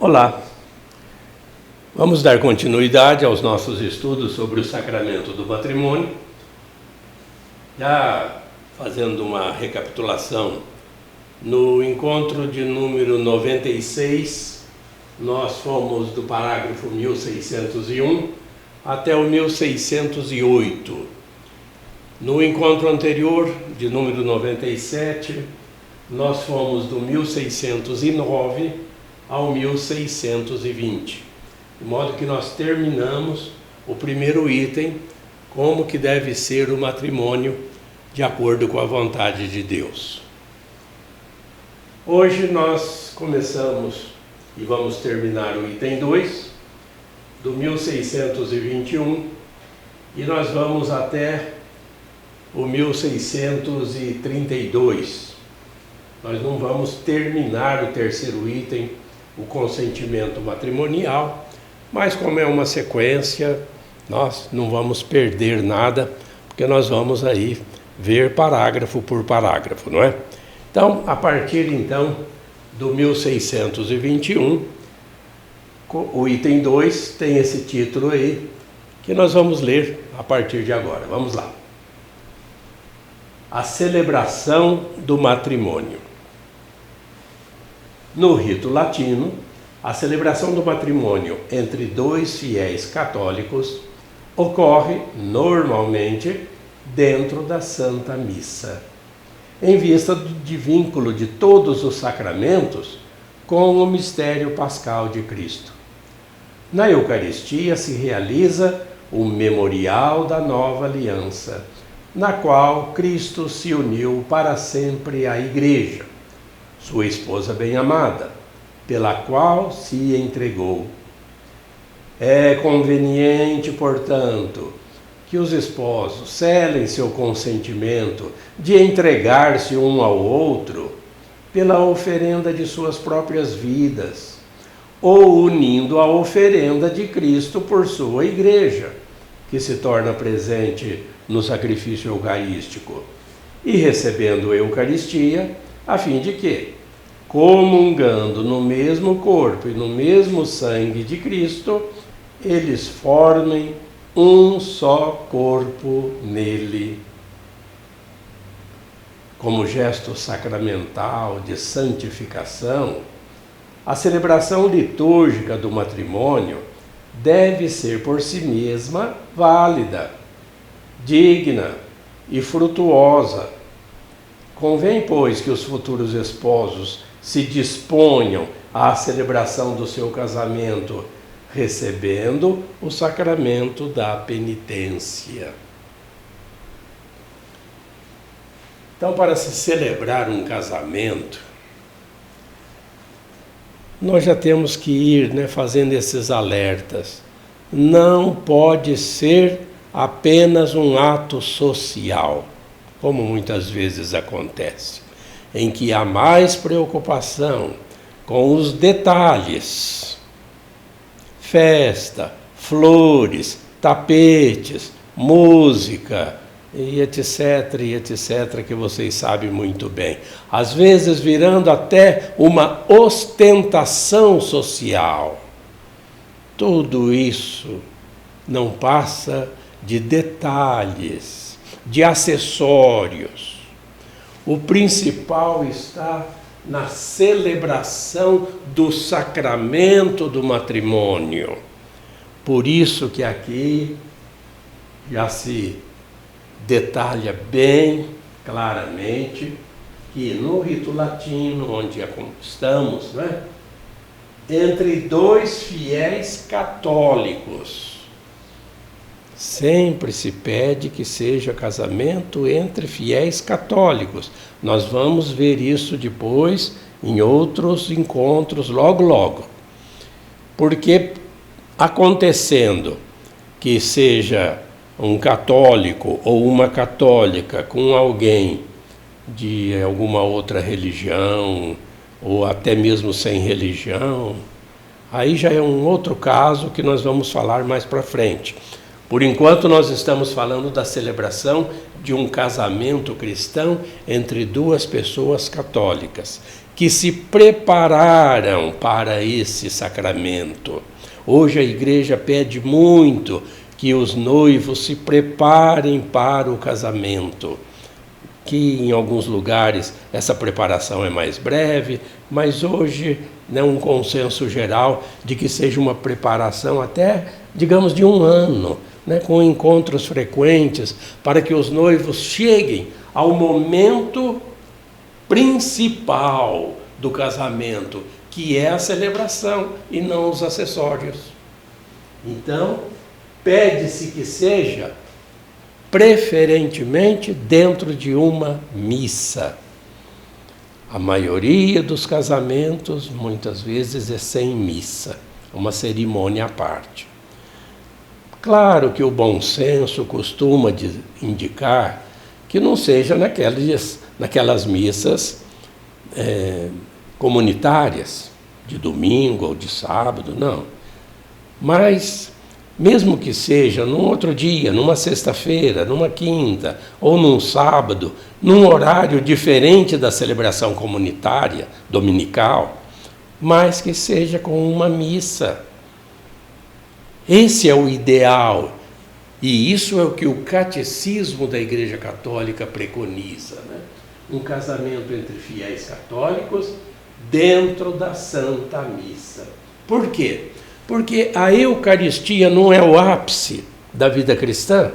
Olá, vamos dar continuidade aos nossos estudos sobre o sacramento do matrimônio. Já fazendo uma recapitulação, no encontro de número 96, nós fomos do parágrafo 1601 até o 1608. No encontro anterior, de número 97, nós fomos do 1609 ao 1620, de modo que nós terminamos o primeiro item, como que deve ser o matrimônio de acordo com a vontade de Deus. Hoje nós começamos e vamos terminar o item 2, do 1621, e nós vamos até o 1632. Nós não vamos terminar o terceiro item, o consentimento matrimonial, mas como é uma sequência, nós não vamos perder nada, porque nós vamos aí ver parágrafo por parágrafo, não é? Então, a partir então do 1621, o item 2 tem esse título aí, que nós vamos ler a partir de agora. Vamos lá. A celebração do matrimônio. No rito latino, a celebração do matrimônio entre dois fiéis católicos ocorre normalmente dentro da Santa Missa, em vista de vínculo de todos os sacramentos com o mistério pascal de Cristo. Na Eucaristia se realiza o memorial da nova aliança, na qual Cristo se uniu para sempre à Igreja, sua esposa bem-amada, pela qual se entregou. É conveniente, portanto, que os esposos selem seu consentimento de entregar-se um ao outro pela oferenda de suas próprias vidas, ou unindo a oferenda de Cristo por sua Igreja, que se torna presente no sacrifício eucarístico, e recebendo a Eucaristia, a fim de que, comungando no mesmo corpo e no mesmo sangue de Cristo, eles formem um só corpo nele. Como gesto sacramental de santificação, a celebração litúrgica do matrimônio deve ser por si mesma válida, digna e frutuosa. Convém, pois, que os futuros esposos se disponham à celebração do seu casamento, recebendo o sacramento da penitência. Então, para se celebrar um casamento, nós já temos que ir, fazendo esses alertas. Não pode ser apenas um ato social, como muitas vezes acontece, em que há mais preocupação com os detalhes. Festa, flores, tapetes, música, e etc, que vocês sabem muito bem. Às vezes virando até uma ostentação social. Tudo isso não passa de detalhes, de acessórios. O principal está na celebração do sacramento do matrimônio. Por isso que aqui já se detalha bem claramente que no rito latino, onde estamos, entre dois fiéis católicos, sempre se pede que seja casamento entre fiéis católicos. Nós vamos ver isso depois em outros encontros, logo. Porque acontecendo que seja um católico ou uma católica com alguém de alguma outra religião, ou até mesmo sem religião, aí já é um outro caso que nós vamos falar mais para frente. Por enquanto, nós estamos falando da celebração de um casamento cristão entre duas pessoas católicas, que se prepararam para esse sacramento. Hoje a igreja pede muito que os noivos se preparem para o casamento, que em alguns lugares essa preparação é mais breve, mas hoje é um consenso geral de que seja uma preparação até, digamos, de 1 ano, né, com encontros frequentes, para que os noivos cheguem ao momento principal do casamento, que é a celebração e não os acessórios. Então, pede-se que seja preferentemente dentro de uma missa. A maioria dos casamentos, muitas vezes, é sem missa, uma cerimônia à parte. Claro que o bom senso costuma indicar que não seja naquelas missas comunitárias, de domingo ou de sábado, não. Mas, mesmo que seja num outro dia, numa sexta-feira, numa quinta ou num sábado, num horário diferente da celebração comunitária, dominical, mas que seja com uma missa. Esse é o ideal, e isso é o que o catecismo da Igreja Católica preconiza, né? Um casamento entre fiéis católicos dentro da Santa Missa. Por quê? Porque a Eucaristia não é o ápice da vida cristã,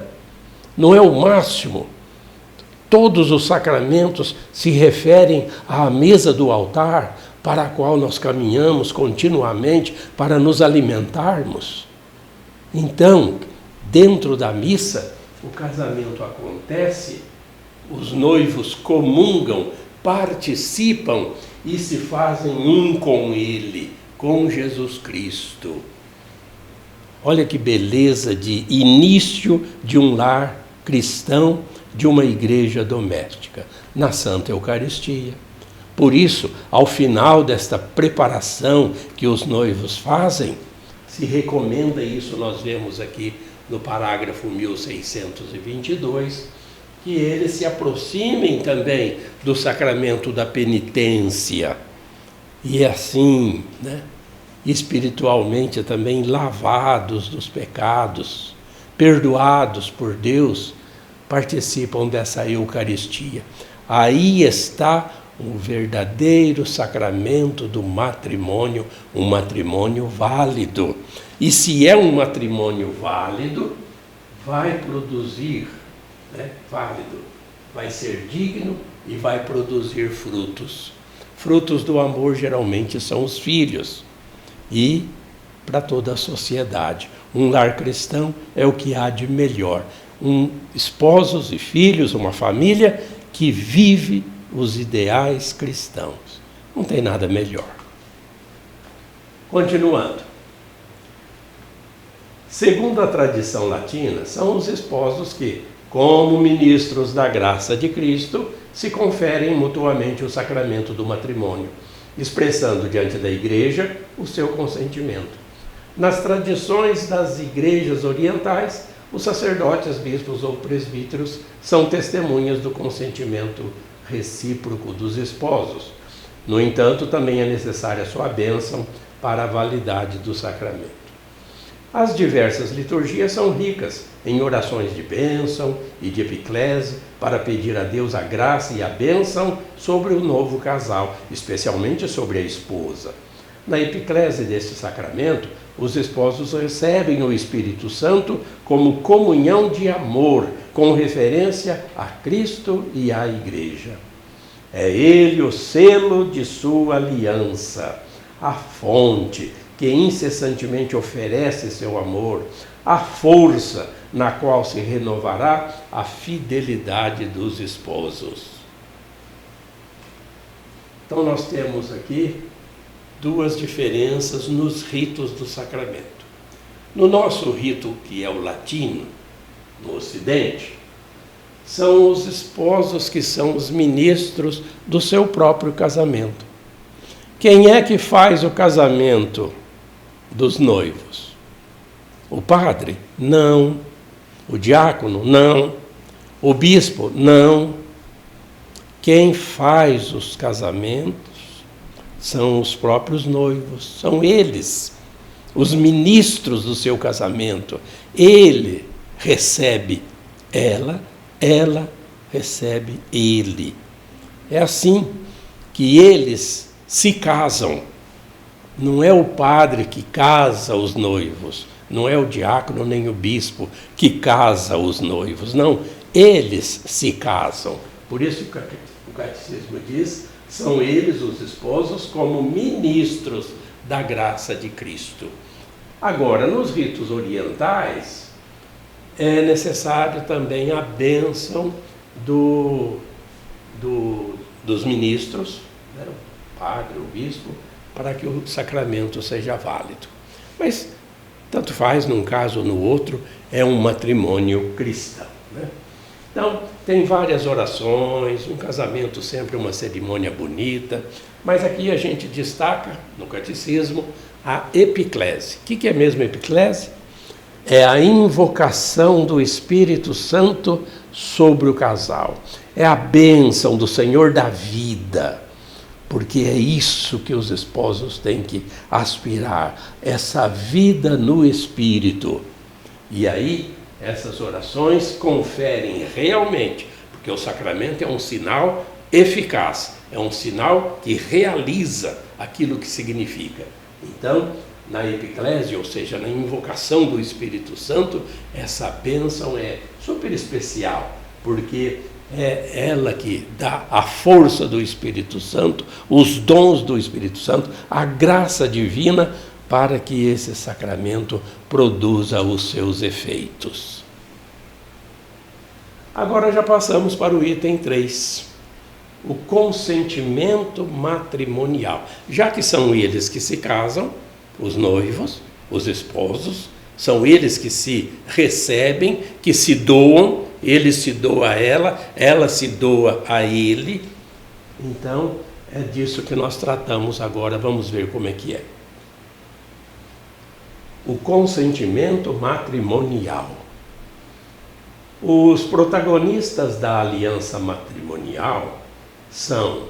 não é o máximo. Todos os sacramentos se referem à mesa do altar, para a qual nós caminhamos continuamente para nos alimentarmos. Então, dentro da missa, o casamento acontece, os noivos comungam, participam e se fazem um com Ele, com Jesus Cristo. Olha que beleza de início de um lar cristão, de uma igreja doméstica, na Santa Eucaristia. Por isso, ao final desta preparação que os noivos fazem, se recomenda isso, nós vemos aqui no parágrafo 1622, que eles se aproximem também do sacramento da penitência. E assim, né, espiritualmente também lavados dos pecados, perdoados por Deus, participam dessa Eucaristia. Aí está o verdadeiro sacramento do matrimônio, um matrimônio válido. E se é um matrimônio válido, vai produzir, válido, vai ser digno e vai produzir frutos. Frutos do amor geralmente são os filhos e para toda a sociedade. Um lar cristão é o que há de melhor. Esposos e filhos, uma família que vive os ideais cristãos. Não tem nada melhor. Continuando. Segundo a tradição latina, são os esposos que, como ministros da graça de Cristo, se conferem mutuamente o sacramento do matrimônio, expressando diante da Igreja o seu consentimento. Nas tradições das igrejas orientais, os sacerdotes, bispos ou presbíteros são testemunhas do consentimento recíproco dos esposos. No entanto, também é necessária sua bênção para a validade do sacramento. As diversas liturgias são ricas em orações de bênção e de epiclese para pedir a Deus a graça e a bênção sobre o novo casal, especialmente sobre a esposa. Na epiclese deste sacramento, os esposos recebem o Espírito Santo como comunhão de amor, com referência a Cristo e à Igreja. É Ele o selo de sua aliança, a fonte que incessantemente oferece seu amor, a força na qual se renovará a fidelidade dos esposos. Então nós temos aqui duas diferenças nos ritos do sacramento. No nosso rito, que é o latino, no Ocidente, são os esposos que são os ministros do seu próprio casamento. Quem é que faz o casamento dos noivos? O padre? Não. O diácono? Não. O bispo? Não. Quem faz os casamentos são os próprios noivos, são eles, os ministros do seu casamento. Ele recebe ela recebe ele. É assim que eles se casam. Não é o padre que casa os noivos, não é o diácono nem o bispo que casa os noivos, não. Eles se casam. Por isso o catecismo diz, são eles, os esposos, como ministros da graça de Cristo. Agora, nos ritos orientais, é necessário também a bênção dos ministros, né, o padre, o bispo, para que o sacramento seja válido. Mas, tanto faz num caso ou no outro, é um matrimônio cristão, né? Então, tem várias orações, um casamento sempre uma cerimônia bonita, mas aqui a gente destaca, no catecismo, a epiclese. O que é mesmo epiclese? É a invocação do Espírito Santo sobre o casal. É a bênção do Senhor da vida, porque é isso que os esposos têm que aspirar, essa vida no Espírito. E aí, essas orações conferem realmente, porque o sacramento é um sinal eficaz, é um sinal que realiza aquilo que significa. Então, na epiclese, ou seja, na invocação do Espírito Santo, essa bênção é super especial, porque é ela que dá a força do Espírito Santo, os dons do Espírito Santo, a graça divina, para que esse sacramento produza os seus efeitos. Agora já passamos para o item 3, o consentimento matrimonial. Já que são eles que se casam, os noivos, os esposos, são eles que se recebem, que se doam, ele se doa a ela se doa a ele. Então, é disso que nós tratamos agora, vamos ver como é que é. O consentimento matrimonial. Os protagonistas da aliança matrimonial são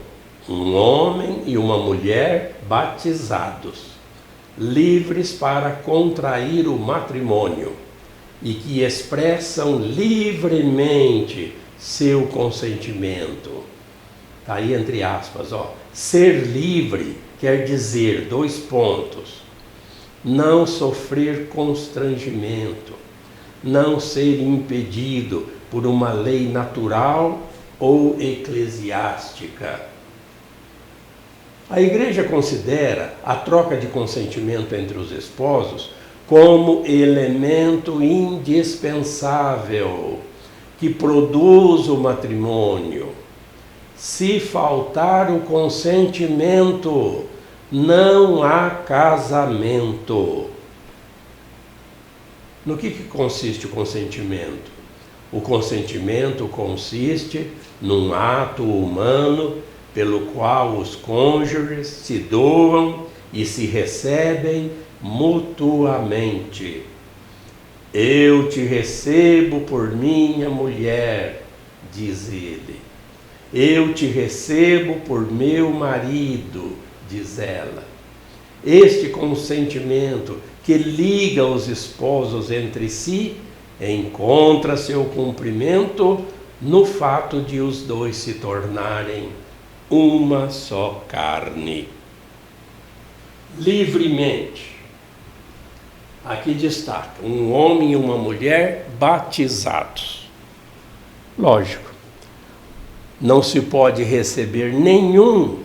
um homem e uma mulher batizados, livres para contrair o matrimônio e que expressam livremente seu consentimento. Está aí entre aspas, ser livre quer dizer, 2 pontos, não sofrer constrangimento, não ser impedido por uma lei natural ou eclesiástica. A Igreja considera a troca de consentimento entre os esposos como elemento indispensável que produz o matrimônio. Se faltar o consentimento, não há casamento. No que consiste o consentimento? O consentimento consiste num ato humano pelo qual os cônjuges se doam e se recebem mutuamente. Eu te recebo por minha mulher, diz ele. Eu te recebo por meu marido, diz ela. Este consentimento que liga os esposos entre si encontra seu cumprimento no fato de os dois se tornarem uma só carne. Livremente. Aqui destaca um homem e uma mulher batizados. Lógico, não se pode receber nenhum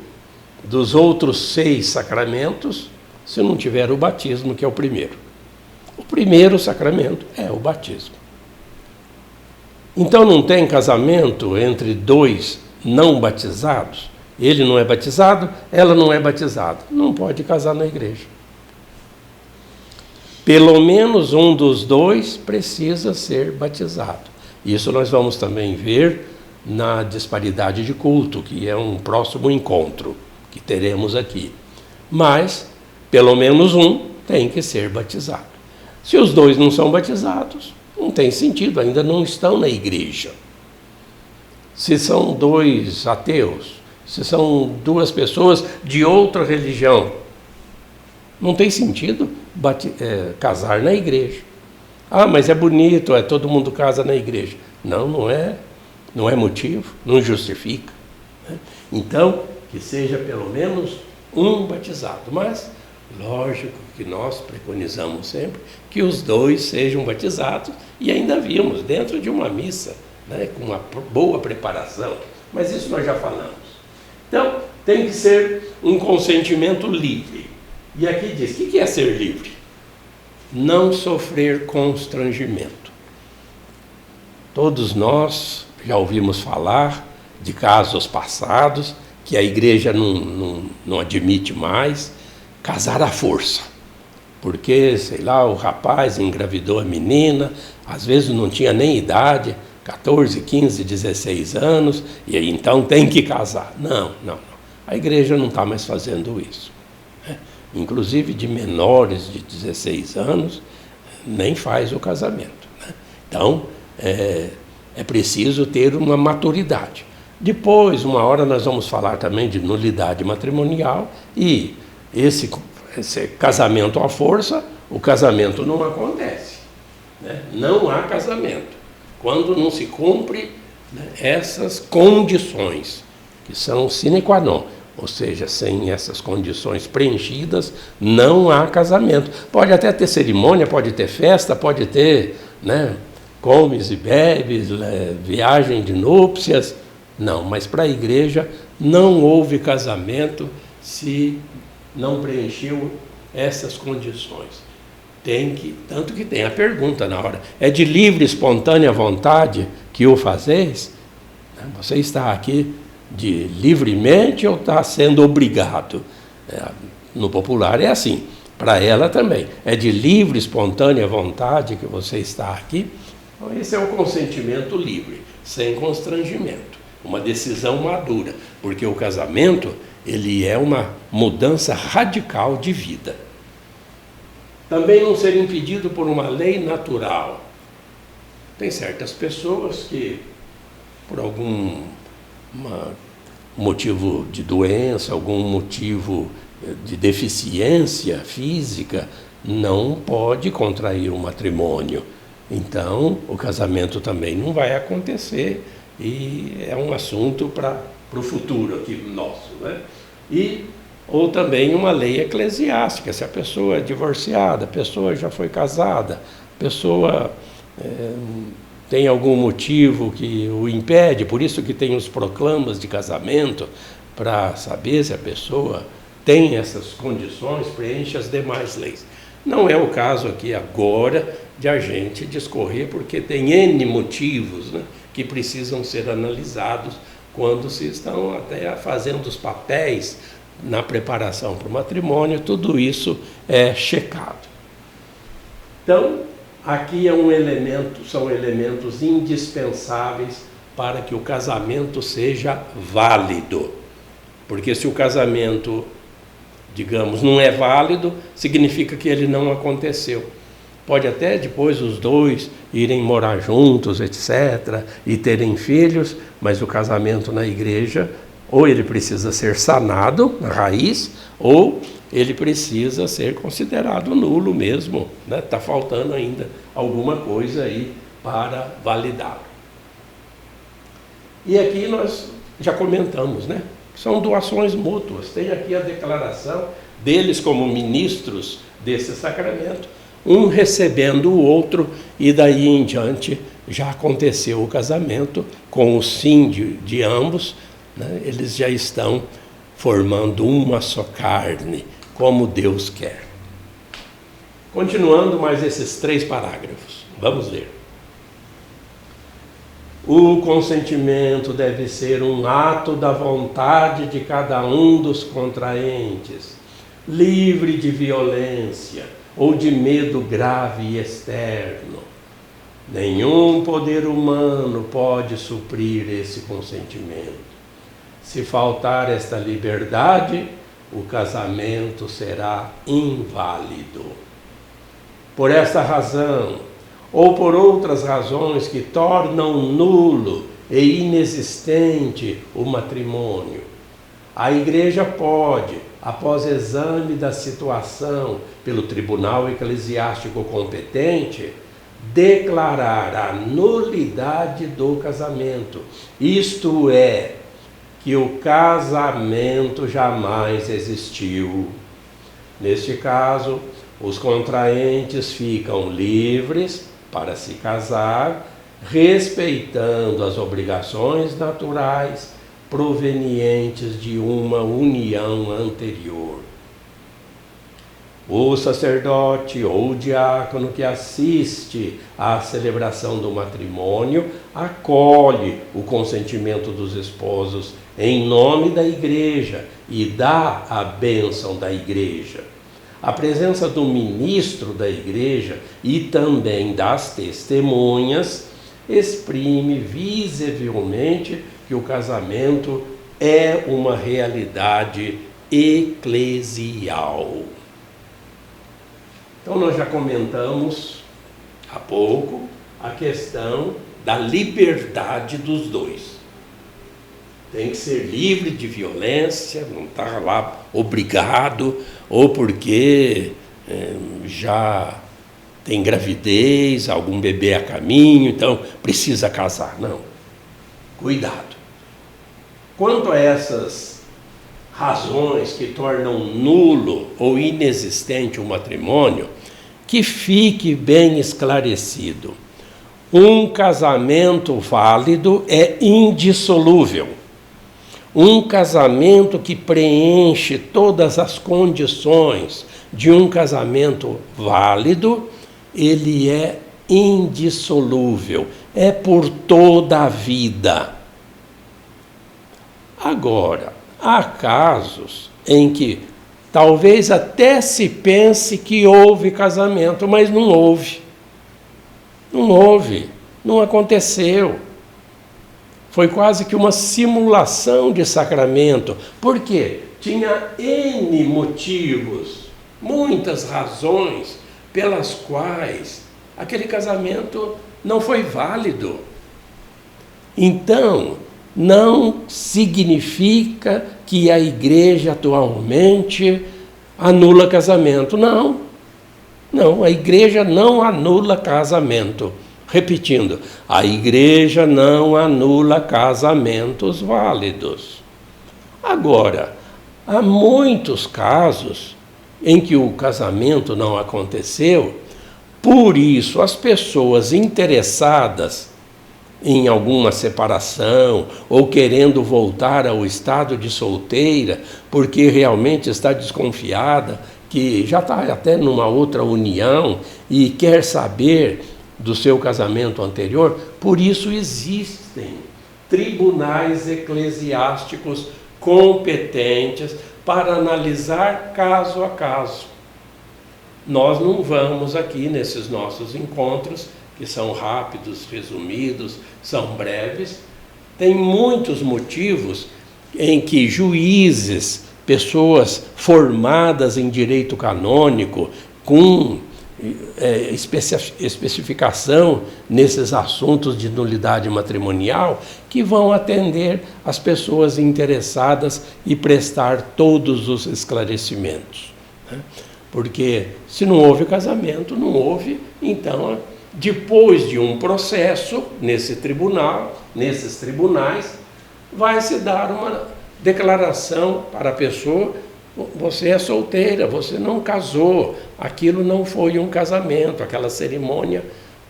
dos outros 6 sacramentos se não tiver o batismo, que é o primeiro. O primeiro sacramento é o batismo. Então não tem casamento entre 2 não batizados? Ele não é batizado, ela não é batizada. Não pode casar na igreja. Pelo menos um dos 2 precisa ser batizado. Isso nós vamos também ver na disparidade de culto, que é um próximo encontro que teremos aqui. Mas, pelo menos um tem que ser batizado. Se os 2 não são batizados, não tem sentido, ainda não estão na igreja. Se são 2 ateus, Se são duas pessoas de outra religião, não tem sentido casar na igreja. Ah, mas é bonito, todo mundo casa na igreja. Não, não é motivo, não justifica. Então, que seja pelo menos um batizado. Mas, lógico que nós preconizamos sempre que os dois sejam batizados, e ainda vimos dentro de uma missa, né, com uma boa preparação. Mas isso nós já falamos. Então, tem que ser um consentimento livre. E aqui diz, o que é ser livre? Não sofrer constrangimento. Todos nós já ouvimos falar de casos passados que a igreja não admite mais casar à força. Porque, sei lá, o rapaz engravidou a menina, às vezes não tinha nem idade, 14, 15, 16 anos, e aí então tem que casar. Não. A igreja não está mais fazendo isso. Inclusive de menores de 16 anos, nem faz o casamento. Então, é preciso ter uma maturidade. Depois, uma hora nós vamos falar também de nulidade matrimonial, e esse casamento à força, o casamento não acontece. Não há casamento quando não se cumpre essas condições, que são sine qua non. Ou seja, sem essas condições preenchidas, não há casamento. Pode até ter cerimônia, pode ter festa, pode ter, comes e bebes, viagem de núpcias. Não, mas para a igreja não houve casamento se não preencheu essas condições. Tanto que tem a pergunta na hora, é de livre, espontânea vontade que o fazeis? Você está aqui de livremente ou está sendo obrigado? No popular é assim, para ela também. É de livre, espontânea vontade que você está aqui? Então, esse é o consentimento livre, sem constrangimento. Uma decisão madura, porque o casamento, ele é uma mudança radical de vida. Também não ser impedido por uma lei natural. Tem certas pessoas que, por algum motivo de doença, algum motivo de deficiência física, não pode contrair um matrimônio. Então, o casamento também não vai acontecer, e é um assunto para o futuro aqui nosso, ou também uma lei eclesiástica, se a pessoa é divorciada, a pessoa já foi casada, a pessoa tem algum motivo que o impede, por isso que tem os proclamas de casamento, para saber se a pessoa tem essas condições, preenche as demais leis. Não é o caso aqui agora de a gente discorrer, porque tem N motivos que precisam ser analisados quando se estão até fazendo os papéis na preparação para o matrimônio, tudo isso é checado. Então, aqui são elementos indispensáveis para que o casamento seja válido. Porque se o casamento, digamos, não é válido, significa que ele não aconteceu. Pode até depois os dois irem morar juntos, etc., e terem filhos, mas o casamento na igreja, ou ele precisa ser sanado na raiz, ou ele precisa ser considerado nulo mesmo. Está faltando ainda alguma coisa aí para validá-lo. E aqui nós já comentamos, são doações mútuas. Tem aqui a declaração deles como ministros desse sacramento, um recebendo o outro, e daí em diante já aconteceu o casamento com o sim de ambos, eles já estão formando uma só carne, como Deus quer. Continuando mais esses 3 parágrafos, vamos ler. O consentimento deve ser um ato da vontade de cada um dos contraentes, livre de violência ou de medo grave e externo. Nenhum poder humano pode suprir esse consentimento. Se faltar esta liberdade, o casamento será inválido. Por esta razão, ou por outras razões que tornam nulo e inexistente o matrimônio, a igreja pode, após exame da situação pelo tribunal eclesiástico competente, declarar a nulidade do casamento. Isto é, que o casamento jamais existiu. Neste caso, os contraentes ficam livres para se casar, respeitando as obrigações naturais provenientes de uma união anterior. O sacerdote ou diácono que assiste à celebração do matrimônio acolhe o consentimento dos esposos em nome da igreja e dá a bênção da igreja. A presença do ministro da igreja e também das testemunhas exprime visivelmente que o casamento é uma realidade eclesial. Então nós já comentamos há pouco a questão da liberdade dos dois. Tem que ser livre de violência, não está lá obrigado, ou porque já tem gravidez, algum bebê a caminho, então precisa casar. Não. Cuidado. Quanto a essas razões que tornam nulo ou inexistente o matrimônio, que fique bem esclarecido. Um casamento válido é indissolúvel. Um casamento que preenche todas as condições de um casamento válido, ele é indissolúvel, é por toda a vida. Agora, há casos em que talvez até se pense que houve casamento, mas não houve. Não houve, não aconteceu. Foi quase que uma simulação de sacramento. Por quê? Tinha N motivos, muitas razões pelas quais aquele casamento não foi válido. Então, não significa que a igreja atualmente anula casamento. Não, a igreja não anula casamento. Repetindo, a igreja não anula casamentos válidos. Agora, há muitos casos em que o casamento não aconteceu, por isso as pessoas interessadas em alguma separação ou querendo voltar ao estado de solteira, porque realmente está desconfiada, que já está até numa outra união e quer saber do seu casamento anterior, por isso existem tribunais eclesiásticos competentes para analisar caso a caso. Nós não vamos aqui nesses nossos encontros, que são rápidos, resumidos, são breves. Tem muitos motivos em que juízes, pessoas formadas em direito canônico, com especificação nesses assuntos de nulidade matrimonial, que vão atender as pessoas interessadas e prestar todos os esclarecimentos. Porque se não houve casamento, não houve, então, depois de um processo nesses tribunais, vai se dar uma declaração para a pessoa: você é solteira, você não casou, aquilo não foi um casamento, aquela cerimônia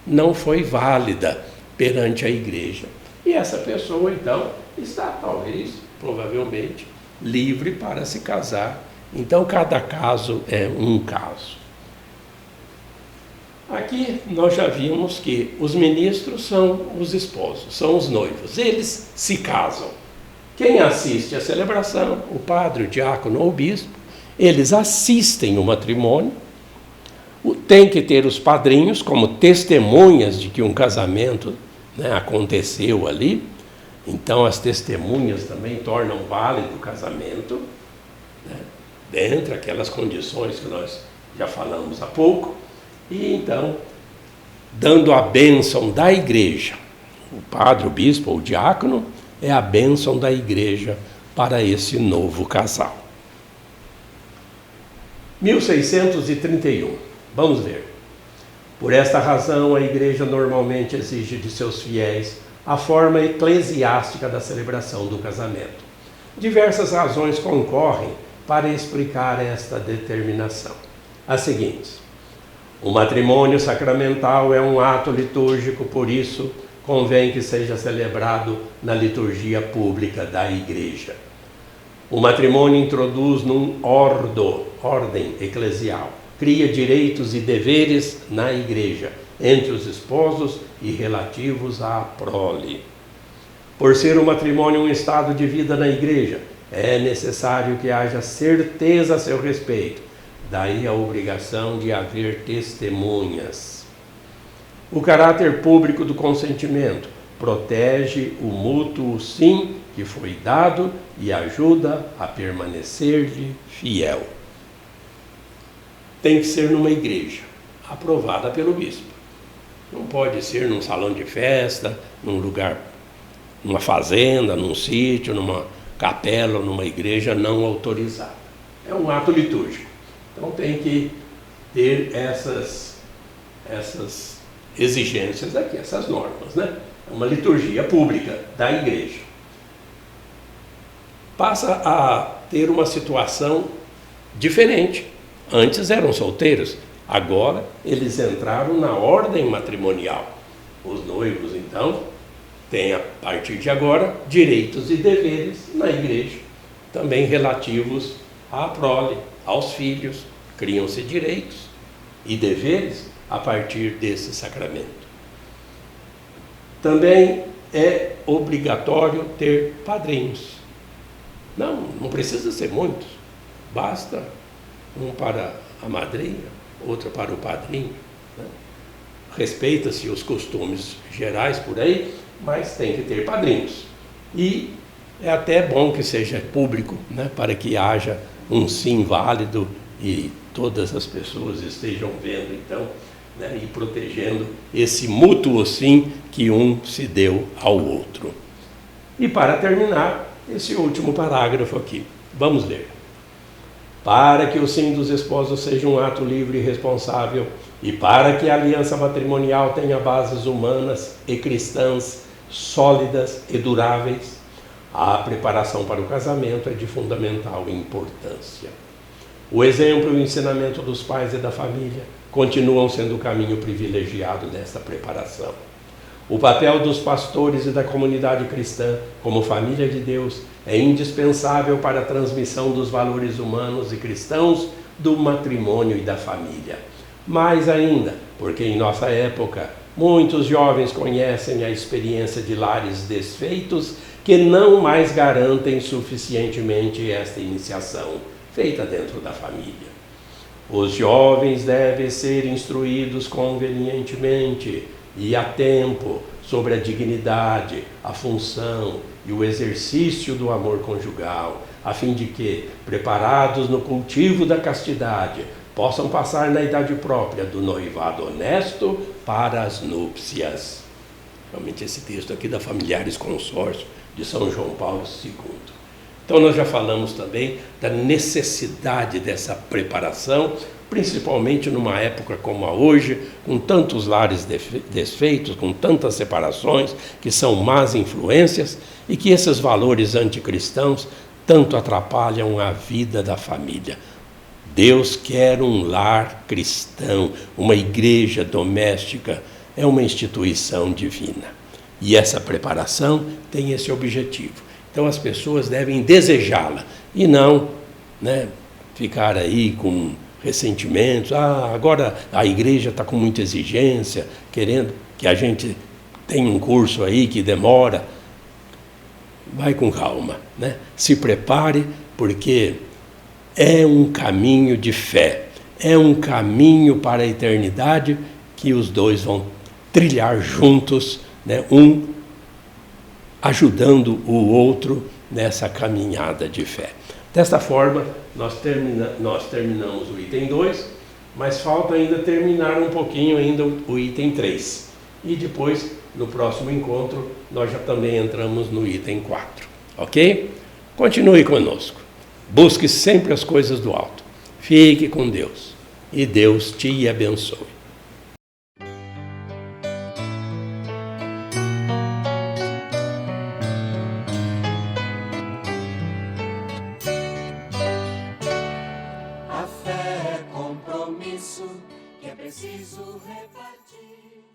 não foi válida perante a igreja. E essa pessoa, então, está talvez, provavelmente, livre para se casar. Então, cada caso é um caso. Aqui nós já vimos que os ministros são os esposos, são os noivos, eles se casam. Quem assiste à celebração, o padre, o diácono ou o bispo, eles assistem o matrimônio, tem que ter os padrinhos como testemunhas de que um casamento, aconteceu ali. Então as testemunhas também tornam válido o casamento, dentre aquelas condições que nós já falamos há pouco. E então, dando a bênção da igreja, o padre, o bispo ou o diácono, é a bênção da igreja para esse novo casal. 1631. Vamos ver. Por esta razão, a Igreja normalmente exige de seus fiéis a forma eclesiástica da celebração do casamento. Diversas razões concorrem para explicar esta determinação. As seguintes: o matrimônio sacramental é um ato litúrgico, por isso convém que seja celebrado na liturgia pública da Igreja. O matrimônio introduz num ordem eclesial, cria direitos e deveres na Igreja, entre os esposos e relativos à prole. Por ser o matrimônio um estado de vida na Igreja, é necessário que haja certeza a seu respeito. Daí a obrigação de haver testemunhas. O caráter público do consentimento protege o mútuo sim que foi dado e ajuda a permanecer-lhe fiel. Tem que ser numa igreja, aprovada pelo bispo. Não pode ser num salão de festa, num lugar, numa fazenda, num sítio, numa capela ou numa igreja não autorizada. É um ato litúrgico. Então tem que ter essas exigências aqui, essas normas, né? É uma liturgia pública da igreja. Passa a ter uma situação diferente. Antes eram solteiros, agora eles entraram na ordem matrimonial. Os noivos, então, têm a partir de agora direitos e deveres na igreja, também relativos à prole, aos filhos. Criam-se direitos e deveres a partir desse sacramento. Também é obrigatório ter padrinhos. Não precisa ser muitos, basta um para a madrinha, outro para o padrinho, né? Respeita-se os costumes gerais por aí, mas tem que ter padrinhos. E é até bom que seja público, né? Para que haja um sim válido e todas as pessoas estejam vendo, então, né? E protegendo esse mútuo sim que um se deu ao outro. E para terminar, esse último parágrafo aqui. Vamos ler. Para que o sim dos esposos seja um ato livre e responsável, e para que a aliança matrimonial tenha bases humanas e cristãs sólidas e duráveis, a preparação para o casamento é de fundamental importância. O exemplo e o ensinamento dos pais e da família continuam sendo o caminho privilegiado desta preparação. O papel dos pastores e da comunidade cristã, como família de Deus, é indispensável para a transmissão dos valores humanos e cristãos do matrimônio e da família. Mais ainda, porque em nossa época, muitos jovens conhecem a experiência de lares desfeitos que não mais garantem suficientemente esta iniciação feita dentro da família. Os jovens devem ser instruídos convenientemente e a tempo sobre a dignidade, a função e o exercício do amor conjugal, a fim de que, preparados no cultivo da castidade, possam passar na idade própria do noivado honesto para as núpcias. Realmente esse texto aqui da Familiares Consórcio de São João Paulo II. Então nós já falamos também da necessidade dessa preparação, principalmente numa época como a hoje, com tantos lares desfeitos, com tantas separações, que são más influências, e que esses valores anticristãos tanto atrapalham a vida da família. Deus quer um lar cristão, uma igreja doméstica, é uma instituição divina. E essa preparação tem esse objetivo. Então as pessoas devem desejá-la e não, né, ficar aí com ressentimentos. Agora a igreja está com muita exigência, querendo que a gente tenha um curso aí que demora. Vai com calma, né? Se prepare, porque é um caminho de fé, é um caminho para a eternidade que os dois vão trilhar juntos, né? Um ajudando o outro nessa caminhada de fé. Desta forma, nós terminamos o item 2, mas falta ainda terminar um pouquinho ainda o item 3. E depois, no próximo encontro, nós já também entramos no item 4. Ok? Continue conosco. Busque sempre as coisas do alto. Fique com Deus e Deus te abençoe.